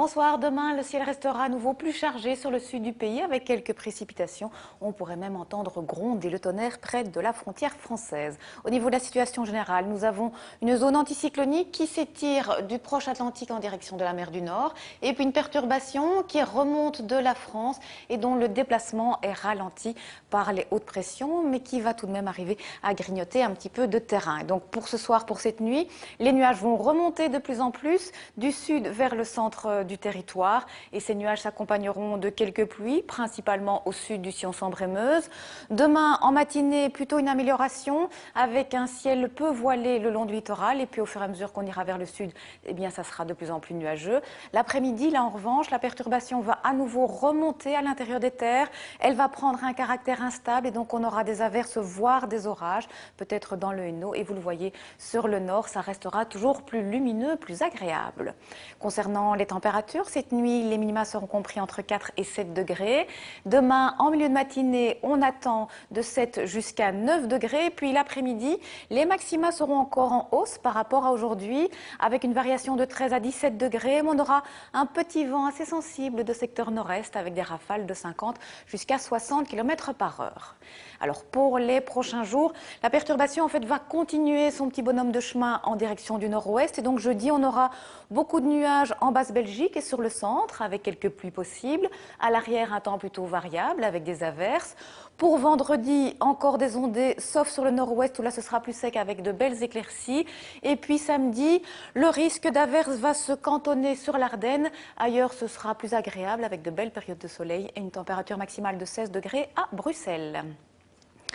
Bonsoir, demain le ciel restera à nouveau plus chargé sur le sud du pays avec quelques précipitations. On pourrait même entendre gronder le tonnerre près de la frontière française. Au niveau de la situation générale, nous avons une zone anticyclonique qui s'étire du proche Atlantique en direction de la mer du Nord et puis une perturbation qui remonte de la France et dont le déplacement est ralenti par les hautes pressions mais qui va tout de même arriver à grignoter un petit peu de terrain. Et donc pour ce soir, pour cette nuit, les nuages vont remonter de plus en plus du sud vers le centre du territoire et ces nuages s'accompagneront de quelques pluies, principalement au sud du Sion-Sambre-et-Meuse. Demain, en matinée, plutôt une amélioration avec un ciel peu voilé le long du littoral et puis au fur et à mesure qu'on ira vers le sud, eh bien, ça sera de plus en plus nuageux. L'après-midi, là en revanche, la perturbation va à nouveau remonter à l'intérieur des terres. Elle va prendre un caractère instable et donc on aura des averses, voire des orages, peut-être dans le Hainaut. Et vous le voyez, sur le nord, ça restera toujours plus lumineux, plus agréable. Concernant les températures, cette nuit, les minima seront compris entre 4 et 7 degrés. Demain, en milieu de matinée, on attend de 7 jusqu'à 9 degrés. Puis l'après-midi, les maxima seront encore en hausse par rapport à aujourd'hui, avec une variation de 13 à 17 degrés. On aura un petit vent assez sensible de secteur nord-est avec des rafales de 50 jusqu'à 60 km par heure. Alors pour les prochains jours, la perturbation en fait va continuer son petit bonhomme de chemin en direction du nord-ouest. Et donc jeudi, on aura beaucoup de nuages en Basse-Belgique et sur le centre avec quelques pluies possibles. À l'arrière, un temps plutôt variable avec des averses. Pour vendredi, encore des ondées, sauf sur le nord-ouest où là ce sera plus sec avec de belles éclaircies. Et puis samedi, le risque d'averses va se cantonner sur l'Ardenne. Ailleurs, ce sera plus agréable avec de belles périodes de soleil et une température maximale de 16 degrés à Bruxelles.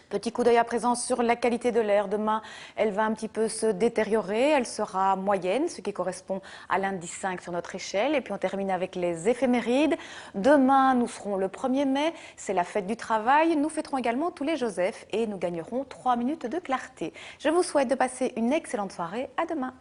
Petit coup d'œil à présent sur la qualité de l'air. Demain, elle va un petit peu se détériorer. Elle sera moyenne, ce qui correspond à l'indice 5 sur notre échelle. Et puis on termine avec les éphémérides. Demain, nous serons le 1er mai. C'est la fête du travail. Nous fêterons également tous les Joseph et nous gagnerons 3 minutes de clarté. Je vous souhaite de passer une excellente soirée. À demain.